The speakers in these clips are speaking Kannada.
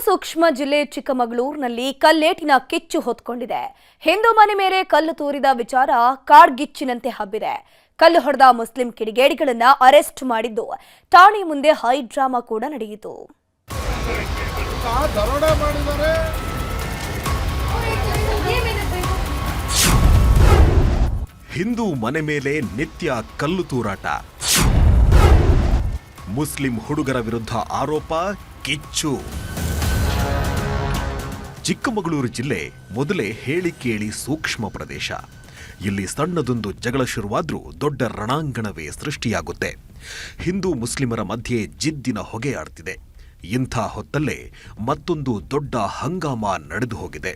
ಸೂಕ್ಷ್ಮ ಜಿಲ್ಲೆ ಚಿಕ್ಕಮಗಳೂರಿನಲ್ಲಿ ಕಲ್ಲೇಟಿನ ಕಿಚ್ಚು ಹೊತ್ಕೊಂಡಿದೆ. ಹಿಂದೂ ಮನೆ ಮೇಲೆ ಕಲ್ಲು ತೂರಿದ ವಿಚಾರ ಕಾಡ್ಗಿಚ್ಚಿನಂತೆ ಹಬ್ಬಿದೆ. ಕಲ್ಲು ಹೊಡೆದ ಮುಸ್ಲಿಂ ಕಿಡಿಗೇಡಿಗಳನ್ನ ಅರೆಸ್ಟ್ ಮಾಡಿದ್ದು ಠಾಣೆ ಮುಂದೆ ಹೈ ಡ್ರಾಮಾ ಕೂಡ ನಡೆಯಿತು. ಹಿಂದೂ ಮನೆ ಮೇಲೆ ನಿತ್ಯ ಕಲ್ಲು ತೂರಾಟ. ಮುಸ್ಲಿಂ ಹುಡುಗರ ವಿರುದ್ಧ ಆರೋಪ, ಕಿಚ್ಚು. ಚಿಕ್ಕಮಗಳೂರು ಜಿಲ್ಲೆ ಮೊದಲೇ ಹೇಳಿ ಕೇಳಿ ಸೂಕ್ಷ್ಮ ಪ್ರದೇಶ. ಇಲ್ಲಿ ಸಣ್ಣದೊಂದು ಜಗಳ ಶುರುವಾದ್ರೂ ದೊಡ್ಡ ರಣಾಂಗಣವೇ ಸೃಷ್ಟಿಯಾಗುತ್ತೆ. ಹಿಂದೂ ಮುಸ್ಲಿಮರ ಮಧ್ಯೆ ಜಿದ್ದಿನ ಹೊಗೆ ಆಡ್ತಿದೆ. ಇಂಥ ಹೊತ್ತಲ್ಲೇ ಮತ್ತೊಂದು ದೊಡ್ಡ ಹಂಗಾಮ ನಡೆದು ಹೋಗಿದೆ.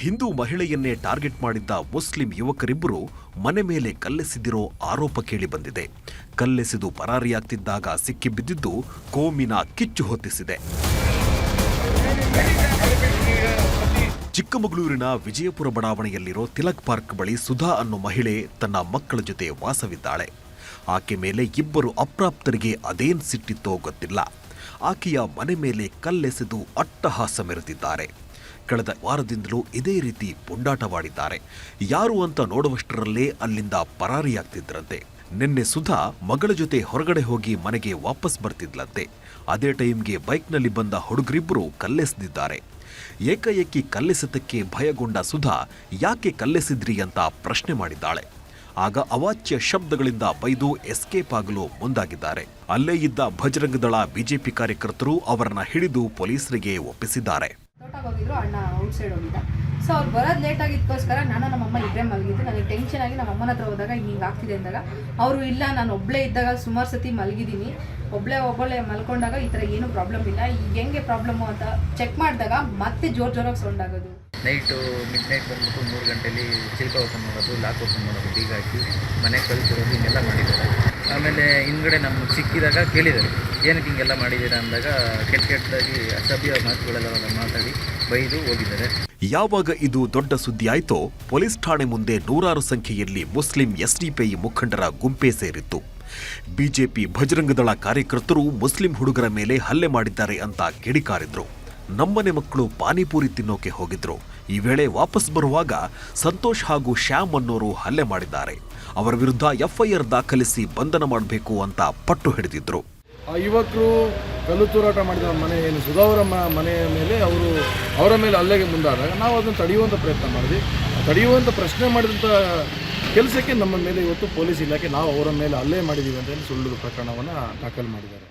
ಹಿಂದೂ ಮಹಿಳೆಯನ್ನೇ ಟಾರ್ಗೆಟ್ ಮಾಡಿದ್ದ ಮುಸ್ಲಿಂ ಯುವಕರಿಬ್ಬರು ಮನೆ ಮೇಲೆ ಕಲ್ಲೆಸೆದಿರೋ ಆರೋಪ ಕೇಳಿ ಬಂದಿದೆ. ಕಲ್ಲೆಸೆದು ಪರಾರಿಯಾಗ್ತಿದ್ದಾಗ ಸಿಕ್ಕಿಬಿದ್ದಿದ್ದು ಕೋಮಿನ ಕಿಚ್ಚು ಹೊತ್ತಿಸಿದೆ. ಚಿಕ್ಕಮಗಳೂರಿನ ವಿಜಯಪುರ ಬಡಾವಣೆಯಲ್ಲಿರೋ ತಿಲಕ್ ಪಾರ್ಕ್ ಬಳಿ ಸುಧಾ ಅನ್ನೋ ಮಹಿಳೆ ತನ್ನ ಮಕ್ಕಳ ಜೊತೆ ವಾಸವಿದ್ದಾಳೆ. ಆಕೆ ಮೇಲೆ ಇಬ್ಬರು ಅಪ್ರಾಪ್ತರಿಗೆ ಅದೇನ್ ಸಿಟ್ಟಿತ್ತೋ ಗೊತ್ತಿಲ್ಲ. ಆಕೆಯ ಮನೆ ಮೇಲೆ ಕಲ್ಲೆಸೆದು ಅಟ್ಟಹಾಸ ಮೆರೆದಿದ್ದಾರೆ. ಕಳೆದ ವಾರದಿಂದಲೂ ಇದೇ ರೀತಿ ಪುಂಡಾಟವಾಡಿದ್ದಾರೆ. ಯಾರು ಅಂತ ನೋಡುವಷ್ಟರಲ್ಲೇ ಅಲ್ಲಿಂದ ಪರಾರಿಯಾಗ್ತಿದ್ರಂತೆ. ನಿನ್ನೆ ಸುಧಾ ಮಗಳ ಜೊತೆ ಹೊರಗಡೆ ಹೋಗಿ ಮನೆಗೆ ವಾಪಸ್ ಬರ್ತಿದ್ಲಂತೆ. ಅದೇ ಟೈಮ್ಗೆ ಬೈಕ್ನಲ್ಲಿ ಬಂದ ಹುಡುಗರಿಬ್ಬರು ಕಲ್ಲೆಸೆದಿದ್ದಾರೆ. ಏಕಾಏಕಿ ಕಲ್ಲೆಸೆತಕ್ಕೆ ಭಯಗೊಂಡ ಸುಧಾ ಯಾಕೆ ಕಲ್ಲೆಸೆದ್ರಿ ಅಂತ ಪ್ರಶ್ನೆ ಮಾಡಿದ್ದಾಳೆ. ಆಗ ಅವಾಚ್ಯ ಶಬ್ದಗಳಿಂದ ಬೈದು ಎಸ್ಕೇಪ್ ಆಗಲು ಮುಂದಾಗಿದ್ದಾರೆ. ಅಲ್ಲೇ ಇದ್ದ ಭಜರಂಗ ದಳ ಬಿಜೆಪಿ ಕಾರ್ಯಕರ್ತರು ಅವರನ್ನ ಹಿಡಿದು ಪೊಲೀಸರಿಗೆ ಒಪ್ಪಿಸಿದ್ದಾರೆ. ಹೋಗಿದ್ರು ಅಣ್ಣ ಔಟ್ ಸೈಡ್ ಹೋಗಿದ್ದ. ಸೊ ಅವ್ರು ಬರೋದು ಲೇಟ್ ಆಗಿದ್ದಕ್ಕೋಸ್ಕರ ನಮ್ಮಮ್ಮ ಇಬ್ಬರೇ ಮಲಗಿದ್ದು. ನನಗೆ ಟೆನ್ಷನ್ ಆಗಿ ನಮ್ಮ ಅಮ್ಮನ ಹತ್ರ ಹೋದಾಗ ಹಿಂಗೆ ಆಗ್ತಿದೆ ಅಂದಾಗ ಅವರು ಇಲ್ಲ, ನಾನು ಒಬ್ಬಳೇ ಇದ್ದಾಗ ಸುಮಾರು ಸತಿ ಮಲಗಿದ್ದೀನಿ, ಒಬ್ಬಳೇ ಮಲ್ಕೊಂಡಾಗ ಈ ಥರ ಏನೂ ಪ್ರಾಬ್ಲಮ್ ಇಲ್ಲ, ಈಗ ಹೆಂಗೆ ಪ್ರಾಬ್ಲಮ್ಮು ಅಂತ ಚೆಕ್ ಮಾಡಿದಾಗ ಮತ್ತೆ ಜೋರಾಗಿ ಸೌಂಡ್ ಆಗೋದು. ನೈಟು ಮಿಡ್ ನೈಟ್ ಬಂದ್ಬಿಟ್ಟು 3 ಗಂಟೆಲಿ ಚಿಲ್ಕ ಓಪನ್ ಮಾಡೋದು, ಲಾಕ್ ಓಪನ್ ಮಾಡೋದು, ಬೀಗ ಹಾಕಿ ಮನೆ ಕಳಿಸಿರೋದು ಹಿಂಗೆಲ್ಲ ಮಾಡಿದ್ದಾರೆ. ಆಮೇಲೆ ಹಿಂದ್ಗಡೆ ನಮ್ಗೆ ಸಿಕ್ಕಿದಾಗ ಕೇಳಿದ್ದಾರೆ ಏನಕ್ಕೆ ಹಿಂಗೆಲ್ಲ ಮಾಡಿದ್ದೀರಾ ಅಂದಾಗ ಕೆಟ್ಟದಾಗಿ ಅಸಭ್ಯ ಮಾತುಗಳೆಲ್ಲ ಮಾತಾಡಿ ಬೈದು ಹೋಗಿದ್ದಾರೆ. ಯಾವಾಗ ಇದು ದೊಡ್ಡ ಸುದ್ದಿ ಆಯ್ತೋ ಪೊಲೀಸ್ ಠಾಣೆ ಮುಂದೆ ನೂರಾರು ಸಂಖ್ಯೆಯಲ್ಲಿ ಮುಸ್ಲಿಂ ಎಸ್ಡಿಪಿಐ ಮುಖಂಡರ ಗುಂಪೇ ಸೇರಿತ್ತು. ಬಿಜೆಪಿ ಭಜರಂಗ ದಳ ಕಾರ್ಯಕರ್ತರು ಮುಸ್ಲಿಂ ಹುಡುಗರ ಮೇಲೆ ಹಲ್ಲೆ ಮಾಡಿದ್ದಾರೆ ಅಂತ ಕಿಡಿಕಾರಿದ್ರು. ನಮ್ಮನೆ ಮಕ್ಕಳು ಪಾನಿಪುರಿ ತಿನ್ನೋಕೆ ಹೋಗಿದ್ರು. ಈ ವೇಳೆ ವಾಪಸ್ ಬರುವಾಗ ಸಂತೋಷ್ ಹಾಗೂ ಶ್ಯಾಮ್ ಅನ್ನೋರು ಹಲ್ಲೆ ಮಾಡಿದ್ದಾರೆ. ಅವರ ವಿರುದ್ಧ ಎಫ್ಐಆರ್ ದಾಖಲಿಸಿ ಬಂಧನ ಮಾಡಬೇಕು ಅಂತ ಪಟ್ಟು ಹಿಡಿದಿದ್ರು. ಆ ಯುವಕರು ಕಲ್ಲು ತೂರಾಟ ಮಾಡಿದ ಮನೆ ಏನು ಸುಧಾವರ ಮನೆಯ ಮೇಲೆ ಅವರ ಮೇಲೆ ಹಲ್ಲೆಗೆ ಮುಂದಾದಾಗ ನಾವು ಅದನ್ನು ತಡೆಯುವಂಥ ಪ್ರಯತ್ನ ಮಾಡಿದ್ವಿ. ತಡೆಯುವಂಥ ಪ್ರಶ್ನೆ ಮಾಡಿದಂಥ ಕೆಲಸಕ್ಕೆ ನಮ್ಮ ಮೇಲೆ ಇವತ್ತು ಪೊಲೀಸ್ ಇಲಾಖೆ ನಾವು ಅವರ ಮೇಲೆ ಹಲ್ಲೆ ಮಾಡಿದ್ದೀವಿ ಅಂತ ಹೇಳಿ ಸುಳ್ಳು ಪ್ರಕರಣವನ್ನು ದಾಖಲು ಮಾಡಿದ್ದಾರೆ.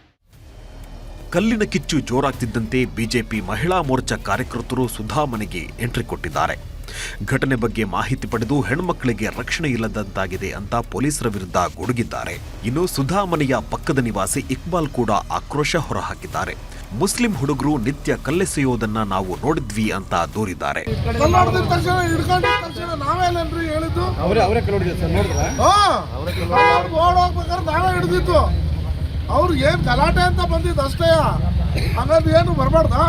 ಕಲ್ಲಿನ ಕಿಚ್ಚು ಜೋರಾಗ್ತಿದ್ದಂತೆ ಬಿಜೆಪಿ ಮಹಿಳಾ ಮೋರ್ಚಾ ಕಾರ್ಯಕರ್ತರು ಸುಧಾ ಮನೆಗೆ ಎಂಟ್ರಿ ಕೊಟ್ಟಿದ್ದಾರೆ. ಘಟನೆ ಬಗ್ಗೆ ಮಾಹಿತಿ ಪಡೆದು ಹೆಣ್ಮಕ್ಕಳಿಗೆ ರಕ್ಷಣೆ ಇಲ್ಲದಂತಾಗಿದೆ ಅಂತ ಪೊಲೀಸರ ವಿರುದ್ಧ ಗುಡುಗಿದ್ದಾರೆ. ಇನ್ನು ಸುಧಾ ಮನೆಯ ಪಕ್ಕದ ನಿವಾಸಿ ಇಕ್ಬಾಲ್ ಕೂಡ ಆಕ್ರೋಶ ಹೊರಹಾಕಿದ್ದಾರೆ. ಮುಸ್ಲಿಂ ಹುಡುಗರು ನಿತ್ಯ ಕಲ್ಲೆಸೆಯೋದನ್ನ ನಾವು ನೋಡಿದ್ವಿ ಅಂತ ದೂರಿದ್ದಾರೆ. ಅವ್ರು ಏನ್ ಗಲಾಟೆ ಅಂತ ಬಂದಿದ್ದು ಅಷ್ಟೇ, ಹಾಗಾಗಿ ಏನು ಬರಬಾರ್ದಾ?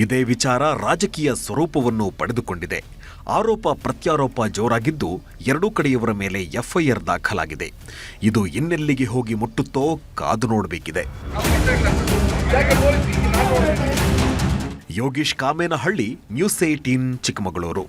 ಇದೇ ವಿಚಾರ ರಾಜಕೀಯ ಸ್ವರೂಪವನ್ನು ಪಡೆದುಕೊಂಡಿದೆ. ಆರೋಪ ಪ್ರತ್ಯಾರೋಪ ಜೋರಾಗಿದ್ದು ಎರಡೂ ಕಡೆಯವರ ಮೇಲೆ ಎಫ್ಐಆರ್ ದಾಖಲಾಗಿದೆ. ಇದು ಇನ್ನೆಲ್ಲಿಗೆ ಹೋಗಿ ಮುಟ್ಟುತ್ತೋ ಕಾದು ನೋಡಬೇಕಿದೆ. ಯೋಗೀಶ್ ಕಾಮೇನಹಳ್ಳಿ, ನ್ಯೂಸ್ 18 ಚಿಕ್ಕಮಗಳೂರು.